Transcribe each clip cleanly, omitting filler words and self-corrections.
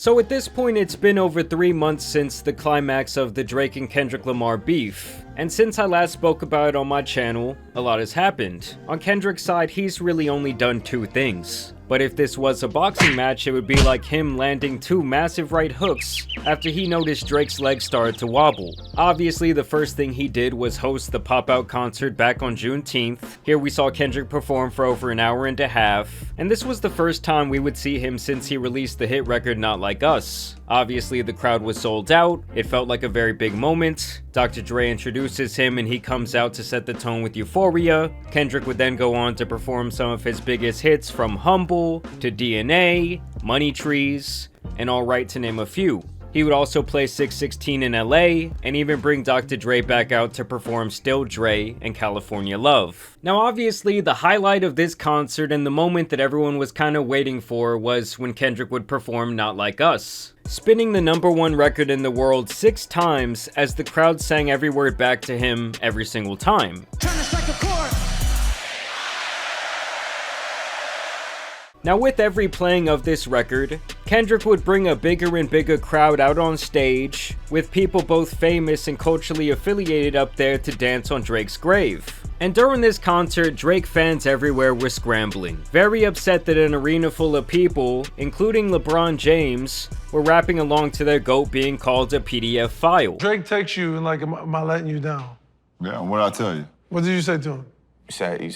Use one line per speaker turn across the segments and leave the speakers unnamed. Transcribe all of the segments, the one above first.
So at this point, it's been over 3 months since the climax of the Drake and Kendrick Lamar beef. And since I last spoke about it on my channel, a lot has happened. On Kendrick's side, he's really only done 2 things. But if this was a boxing match, it would be like him landing 2 massive right hooks after he noticed Drake's legs started to wobble. Obviously, the first thing he did was host the Pop-Out concert back on Juneteenth. Here we saw Kendrick perform for over an hour and a half, and this was the first time we would see him since he released the hit record Not Like Us. Obviously, the crowd was sold out. It felt like a very big moment. Dr. Dre introduces him and he comes out to set the tone with Euphoria. Kendrick would then go on to perform some of his biggest hits from Humble to DNA, Money Trees, and All Right to name a few. He would also play 616 in LA, and even bring Dr. Dre back out to perform Still Dre and California Love. Now obviously, the highlight of this concert and the moment that everyone was kind of waiting for was when Kendrick would perform Not Like Us, spinning the #1 record in the world 6 times as the crowd sang every word back to him every single time. Now with every playing of this record, Kendrick would bring a bigger and bigger crowd out on stage, with people both famous and culturally affiliated up there to dance on Drake's grave. And during this concert, Drake fans everywhere were scrambling, very upset that an arena full of people, including LeBron James, were rapping along to their GOAT being called a PDF file.
Drake texts you and like, am I letting you down?
Yeah, what'd I tell you?
What did you say to him?
You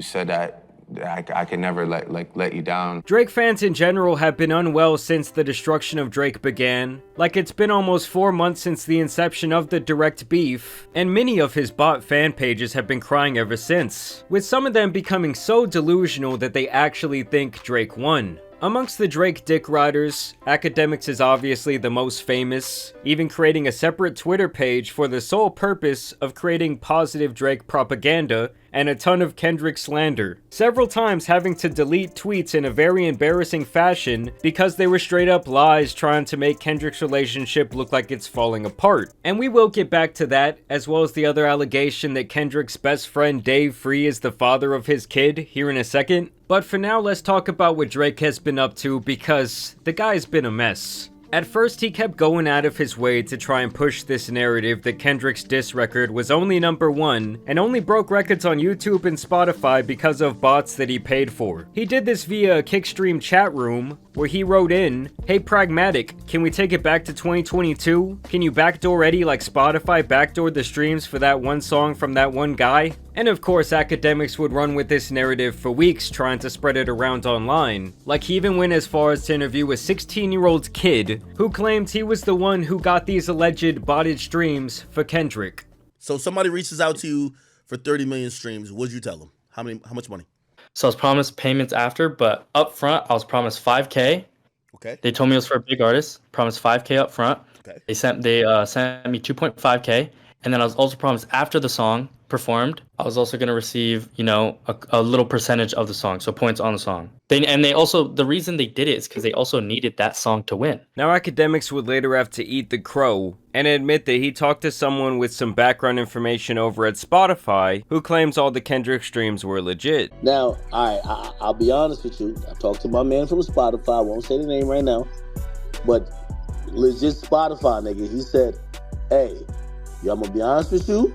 said that I can never let you down.
Drake fans in general have been unwell since the destruction of Drake began. Like, it's been almost 4 months since the inception of the direct beef, and many of his bot fan pages have been crying ever since, with some of them becoming so delusional that they actually think Drake won. Amongst the Drake dick riders, Academics is obviously the most famous, even creating a separate Twitter page for the sole purpose of creating positive Drake propaganda and a ton of Kendrick slander, several times having to delete tweets in a very embarrassing fashion because they were straight up lies trying to make Kendrick's relationship look like it's falling apart. And we will get back to that, as well as the other allegation that Kendrick's best friend Dave Free is the father of his kid here in a second. But for now, let's talk about what Drake has been up to, because the guy's been a mess. At first, he kept going out of his way to try and push this narrative that Kendrick's diss record was only #1 and only broke records on YouTube and Spotify because of bots that he paid for. He did this via a Kickstream chat room where he wrote in, "Hey Pragmatic, can we take it back to 2022? Can you backdoor Eddie like Spotify backdoored the streams for that one song from that one guy?" And of course, Academics would run with this narrative for weeks trying to spread it around online. Like, he even went as far as to interview a 16-year-old kid who claimed he was the one who got these alleged botted streams for Kendrick.
So somebody reaches out to you for 30 million streams, what'd you tell them? How much money?
So I was promised payments after, but up front, I was promised 5K.
Okay.
They told me it was for a big artist, promised 5K up front.
Okay.
They sent me 2.5K. And then I was also promised after the song performed, I was also going to receive, a little percentage of the song, so points on the song. They also, the reason they did it is because they also needed that song to win.
Now, Academics would later have to eat the crow and admit that he talked to someone with some background information over at Spotify who claims all the Kendrick streams were legit.
Now, I'll be honest with you. I talked to my man from Spotify. I won't say the name right now, but legit Spotify nigga. He said, "Hey, I'm gonna be honest with you.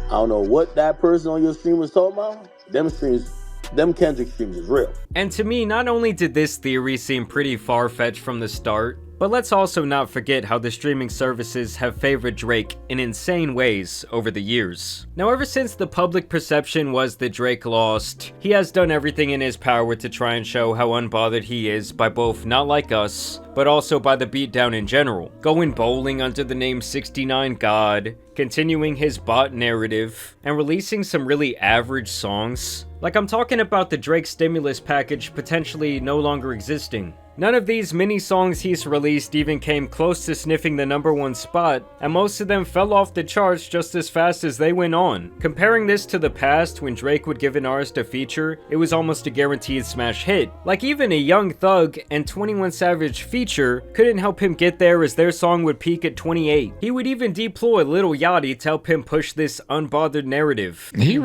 I don't know what that person on your stream was talking about. Them Kendrick streams is real."
And to me, not only did this theory seem pretty far-fetched from the start, but let's also not forget how the streaming services have favored Drake in insane ways over the years. Now, ever since the public perception was that Drake lost, he has done everything in his power to try and show how unbothered he is by both Not Like Us, but also by the beatdown in general. Going bowling under the name 69 God, continuing his bot narrative, and releasing some really average songs. Like, I'm talking about the Drake stimulus package potentially no longer existing. None of these mini songs he's released even came close to sniffing the #1 spot, and most of them fell off the charts just as fast as they went on. Comparing this to the past, when Drake would give an artist a feature, it was almost a guaranteed smash hit. Like, even a Young Thug and 21 Savage feature couldn't help him get there, as their song would peak at 28. He would even deploy Lil Yachty to help him push this unbothered narrative.
He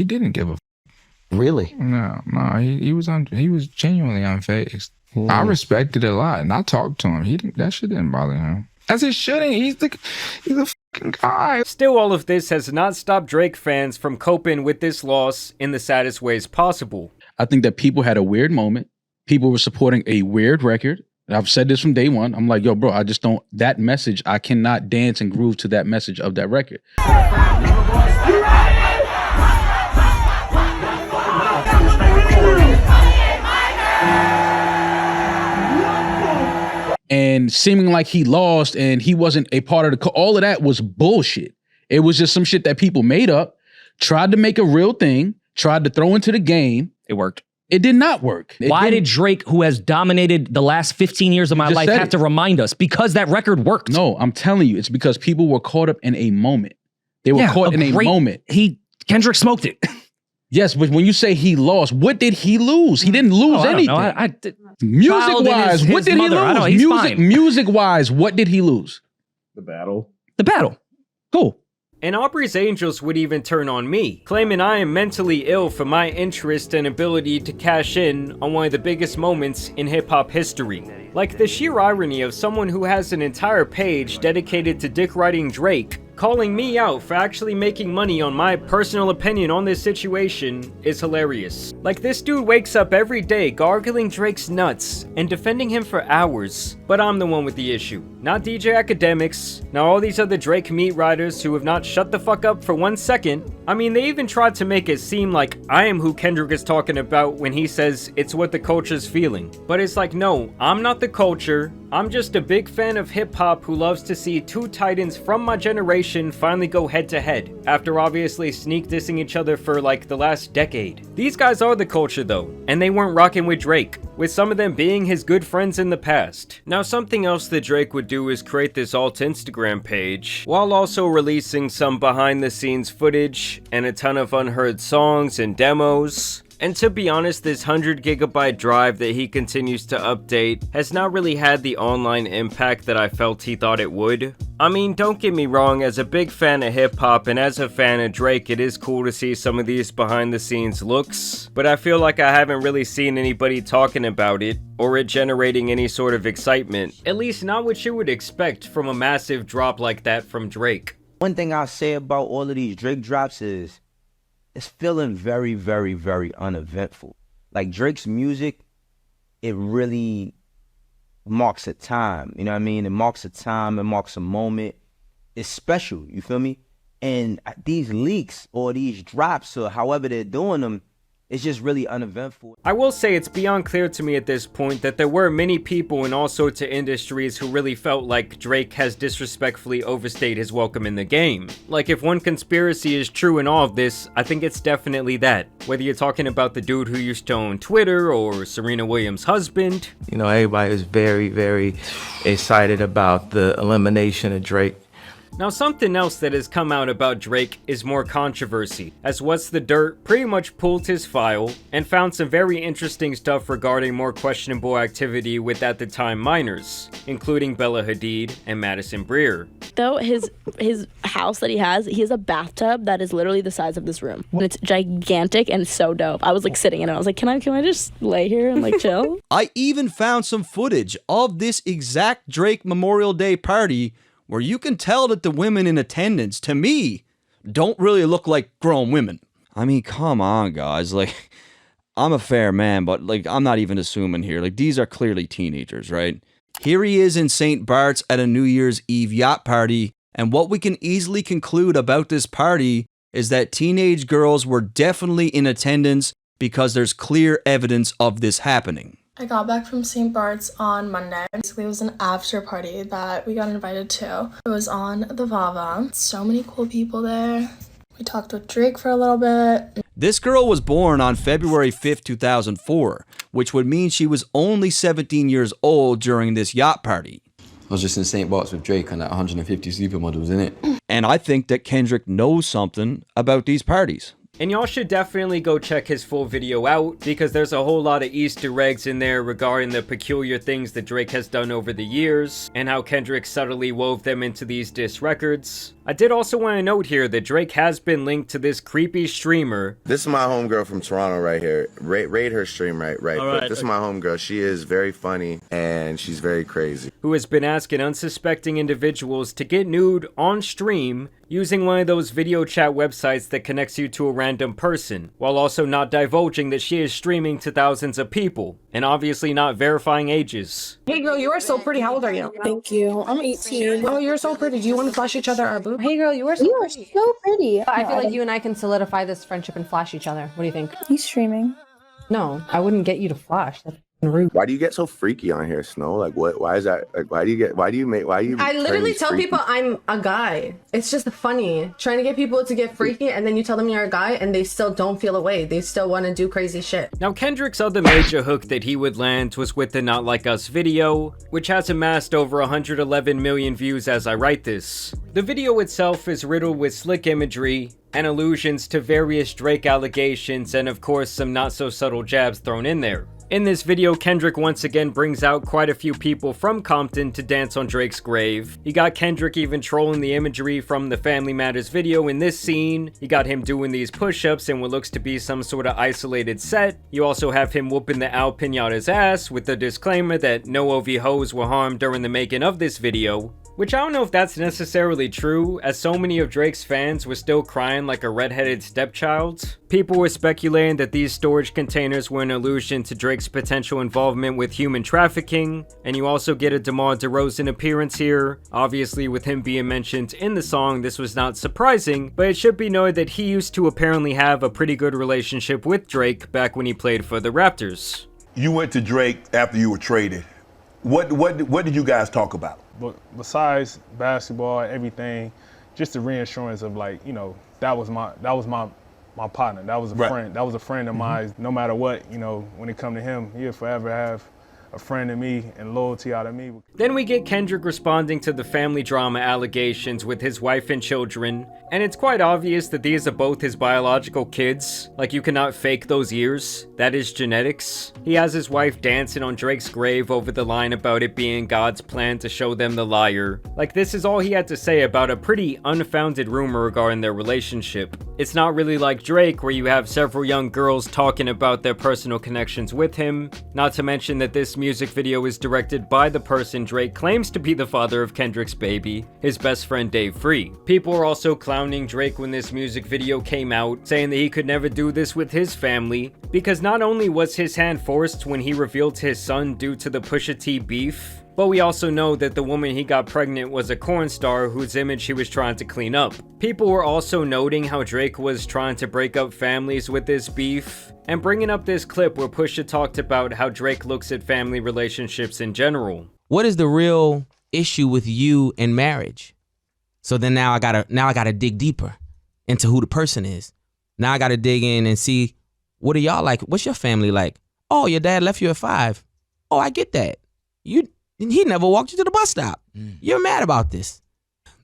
didn't give a
Really?
No, he was genuinely unfazed.
I respected it a lot, and I talked to him. That shit didn't bother him. As it shouldn't. He's a fucking guy.
Still, all of this has not stopped Drake fans from coping with this loss in the saddest ways possible.
I think that people had a weird moment. People were supporting a weird record. I've said this from day one. I'm like, yo, bro, I just don't, that message, I cannot dance and groove to that message of that record. And seeming like he lost and he wasn't a part of all of that was bullshit. It was just some shit that people made up, tried to make a real thing, tried to throw into the game.
It worked.
It did not work.
Why did Drake, who has dominated the last 15 years of my life, have to remind us? Because that record worked.
No, I'm telling you, it's because people were caught up in a moment. They were caught in a moment.
Kendrick smoked it.
Yes, but when you say he lost, what did he lose? He didn't lose anything. Music-wise, what did he lose? Music-wise, what did he lose?
The battle.
The battle. Cool.
And Aubrey's Angels would even turn on me, claiming I am mentally ill for my interest and ability to cash in on one of the biggest moments in hip-hop history. Like the sheer irony of someone who has an entire page dedicated to dick-riding Drake calling me out for actually making money on my personal opinion on this situation is hilarious. Like, this dude wakes up every day gargling Drake's nuts and defending him for hours, but I'm the one with the issue. Not DJ Academics, not all these other Drake meat riders who have not shut the fuck up for 1 second. I mean, they even tried to make it seem like I am who Kendrick is talking about when he says it's what the culture's feeling. But it's like, no, I'm not the culture. I'm just a big fan of hip-hop who loves to see two titans from my generation finally go head-to-head, after obviously sneak dissing each other for like the last decade. These guys are the culture though, and they weren't rocking with Drake, with some of them being his good friends in the past. Now, something else that Drake would do is create this alt Instagram page, while also releasing some behind-the-scenes footage and a ton of unheard songs and demos. And to be honest, this 100 gigabyte drive that he continues to update has not really had the online impact that I felt he thought it would. I mean, don't get me wrong, as a big fan of hip-hop and as a fan of Drake, it is cool to see some of these behind-the-scenes looks, but I feel like I haven't really seen anybody talking about it, or it generating any sort of excitement, at least not what you would expect from a massive drop like that from Drake.
One thing I'll say about all of these Drake drops is, it's feeling very, very, very uneventful. Like, Drake's music, it really marks a time, you know what I mean? It marks a time, it marks a moment. It's special, you feel me? And these leaks or these drops or however they're doing them, it's just really uneventful.
I will say it's beyond clear to me at this point that there were many people in all sorts of industries who really felt like Drake has disrespectfully overstayed his welcome in the game. Like, if one conspiracy is true in all of this, I think it's definitely that. Whether you're talking about the dude who used to own Twitter or Serena Williams' husband.
You know, everybody was very, very excited about the elimination of Drake.
Now, something else that has come out about Drake is more controversy, as What's the Dirt pretty much pulled his file and found some very interesting stuff regarding more questionable activity with at the time minors, including Bella Hadid and Madison Breer.
Though his house that he has a bathtub that is literally the size of this room. And it's gigantic and so dope. I was like sitting in it, I was like, can I just lay here and like chill?
I even found some footage of this exact Drake Memorial Day party where you can tell that the women in attendance, to me, don't really look like grown women. I mean, come on, guys. Like, I'm a fair man, but like, I'm not even assuming here. Like, these are clearly teenagers, right? Here he is in St. Bart's at a New Year's Eve yacht party, and what we can easily conclude about this party is that teenage girls were definitely in attendance because there's clear evidence of this happening.
I got back from St. Bart's on Monday. Basically, it was an after party that we got invited to. It was on the Vava. So many cool people there. We talked with Drake for a little bit.
This girl was born on February 5th, 2004, which would mean she was only 17 years old during this yacht party.
I was just in St. Bart's with Drake and 150 supermodels in it.
And I think that Kendrick knows something about these parties.
And y'all should definitely go check his full video out, because there's a whole lot of Easter eggs in there regarding the peculiar things that Drake has done over the years, and how Kendrick subtly wove them into these diss records. I did also want to note here that Drake has been linked to this creepy streamer.
This is my homegirl from Toronto right here. Rate her stream right.
Alright,
This is my homegirl. She is very funny and she's very crazy.
Who has been asking unsuspecting individuals to get nude on stream using one of those video chat websites that connects you to a random person, while also not divulging that she is streaming to thousands of people, and obviously not verifying ages.
Hey girl, you are so pretty. How old are you? Thank you. I'm 18. Oh, you're so pretty. Do you want to flash each other our boobs?
Hey girl, you are so pretty. I feel like you and I can solidify this friendship and flash each other. What do you think? He's streaming. No, I wouldn't get you to flash. That's rude.
Why do you get so freaky on here, Snow? Like what? Why is that? Like why do you
I literally tell people I'm a guy. It's just funny trying to get people to get freaky, and then you tell them you're a guy and they still don't feel away. They still want to do crazy shit.
Now, Kendrick's other major hook that he would land was with the Not Like Us video, which has amassed over 111 million views as I write this. The video itself is riddled with slick imagery and allusions to various Drake allegations, and of course some not so subtle jabs thrown in there. In this video, Kendrick once again brings out quite a few people from Compton to dance on Drake's grave. You got Kendrick even trolling the imagery from the Family Matters video in this scene. You got him doing these push-ups in what looks to be some sort of isolated set. You also have him whooping the Al Pinata's ass with the disclaimer that no OV hoes were harmed during the making of this video. Which I don't know if that's necessarily true, as so many of Drake's fans were still crying like a redheaded stepchild. People were speculating that these storage containers were an allusion to Drake's potential involvement with human trafficking, and you also get a DeMar DeRozan appearance here. Obviously, with him being mentioned in the song, this was not surprising, but it should be noted that he used to apparently have a pretty good relationship with Drake back when he played for the Raptors.
You went to Drake after you were traded. What did you guys talk about?
But besides basketball, everything, just the reassurance of like, you know, that was my partner. That was a friend. That was a friend of mine. No matter what, you know, when it come to him, he'll forever have a friend in me and loyalty out of me.
Then we get Kendrick responding to the family drama allegations with his wife and children, and it's quite obvious that these are both his biological kids. Like, you cannot fake those years. That is genetics. He has his wife dancing on Drake's grave over the line about it being God's plan to show them the liar. Like, this is all he had to say about a pretty unfounded rumor regarding their relationship. It's not really like Drake, where you have several young girls talking about their personal connections with him. Not to mention that this music video is directed by the person Drake claims to be the father of Kendrick's baby, his best friend Dave Free. People were also clowning Drake when this music video came out, saying that he could never do this with his family, because not only was his hand forced when he revealed to his son due to the Pusha T beef, but we also know that the woman he got pregnant was a corn star whose image he was trying to clean up. People were also noting how Drake was trying to break up families with this beef, and bringing up this clip where Pusha talked about how Drake looks at family relationships in general.
What is the real issue with you in marriage? So then now I gotta dig deeper into who the person is. Now I gotta dig in and see, what are y'all like? What's your family like? Oh, your dad left you at 5. Oh, I get that. He never walked you to the bus stop. You're mad about this.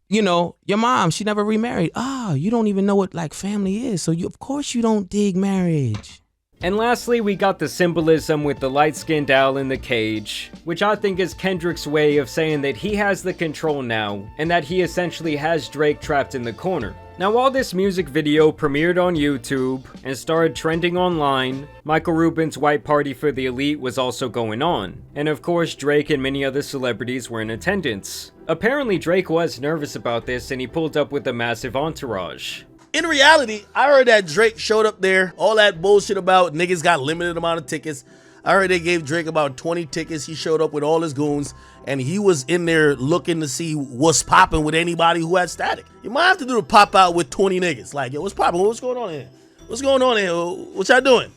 You know, your mom, she never remarried. Oh, you don't even know what like family is. So of course you don't dig marriage.
And lastly, we got the symbolism with the light-skinned owl in the cage, which I think is Kendrick's way of saying that he has the control now, and that he essentially has Drake trapped in the corner. Now, while this music video premiered on YouTube and started trending online, Michael Rubin's White Party for the Elite was also going on. And of course, Drake and many other celebrities were in attendance. Apparently, Drake was nervous about this and he pulled up with a massive entourage.
In reality, I heard that Drake showed up there, all that bullshit about niggas got limited amount of tickets. I heard they gave Drake about 20 tickets. He showed up with all his goons, and he was in there looking to see what's popping with anybody who had static. You might have to do a pop out with 20 niggas. Like, yo, what's popping? What's going on here? What's going on here? What y'all doing?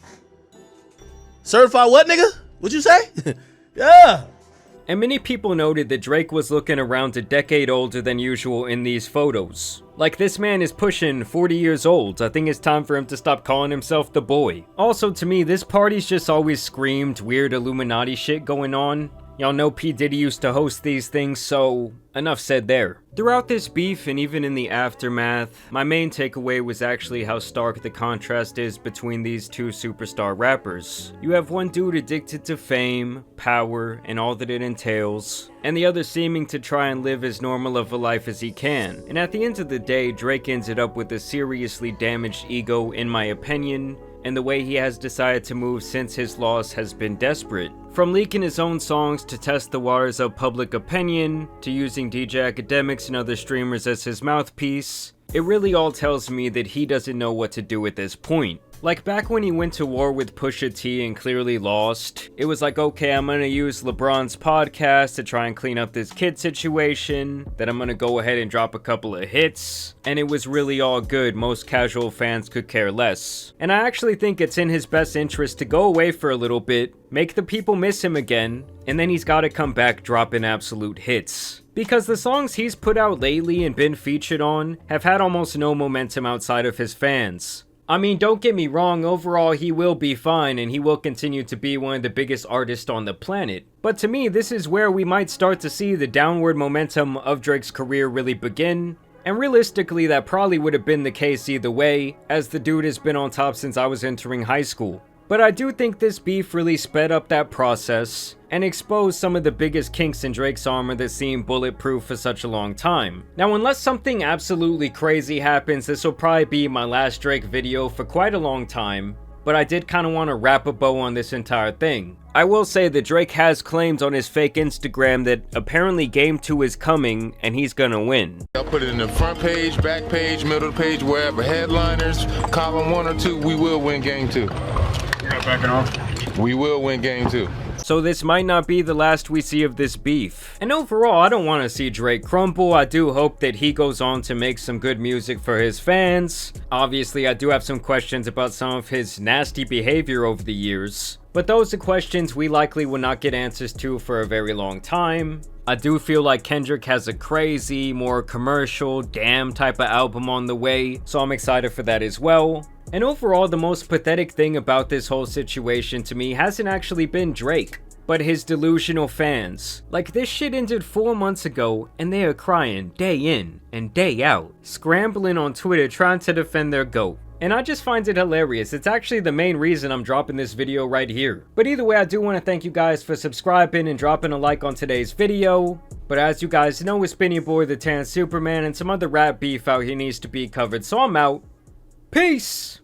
Certified what, nigga? What'd you say? Yeah.
And many people noted that Drake was looking around a decade older than usual in these photos. Like, this man is pushing 40 years old. I think it's time for him to stop calling himself the boy. Also, to me, this party's just always screamed weird Illuminati shit going on. Y'all know P. Diddy used to host these things, so enough said there. Throughout this beef and even in the aftermath, my main takeaway was actually how stark the contrast is between these two superstar rappers. You have one dude addicted to fame, power, and all that it entails, and the other seeming to try and live as normal of a life as he can. And at the end of the day, Drake ended up with a seriously damaged ego in my opinion, and the way he has decided to move since his loss has been desperate. From leaking his own songs to test the waters of public opinion, to using DJ Academics and other streamers as his mouthpiece, it really all tells me that he doesn't know what to do at this point. Like back when he went to war with Pusha T and clearly lost, it was like, okay, I'm gonna use LeBron's podcast to try and clean up this kid situation, then I'm gonna go ahead and drop a couple of hits, and it was really all good. Most casual fans could care less. And I actually think it's in his best interest to go away for a little bit, make the people miss him again, and then he's gotta come back dropping absolute hits. Because the songs he's put out lately and been featured on have had almost no momentum outside of his fans. I mean, don't get me wrong, overall he will be fine and he will continue to be one of the biggest artists on the planet. But to me, this is where we might start to see the downward momentum of Drake's career really begin. And realistically, that probably would have been the case either way, as the dude has been on top since I was entering high school. But I do think this beef really sped up that process and exposed some of the biggest kinks in Drake's armor that seemed bulletproof for such a long time. Now, unless something absolutely crazy happens, this will probably be my last Drake video for quite a long time, but I did kind of want to wrap a bow on this entire thing. I will say that Drake has claimed on his fake Instagram that apparently Game 2 is coming and he's gonna win.
I'll put it in the front page, back page, middle page, wherever. Headliners, column 1 or 2, we will win Game 2. Backing off. We will win Game 2.
So this might not be the last we see of this beef. And overall, I don't want to see Drake crumble. I do hope that he goes on to make some good music for his fans. Obviously, I do have some questions about some of his nasty behavior over the years, but those are questions we likely will not get answers to for a very long time. I do feel like Kendrick has a crazy, more commercial, damn type of album on the way, so I'm excited for that as well. And overall, the most pathetic thing about this whole situation to me hasn't actually been Drake, but his delusional fans. Like, this shit ended 4 months ago, and they are crying day in and day out, scrambling on Twitter trying to defend their GOAT. And I just find it hilarious. It's actually the main reason I'm dropping this video right here. But either way, I do want to thank you guys for subscribing and dropping a like on today's video. But as you guys know, it's been your boy, the Tan Superman, and some other rap beef out here needs to be covered, so I'm out. Peace!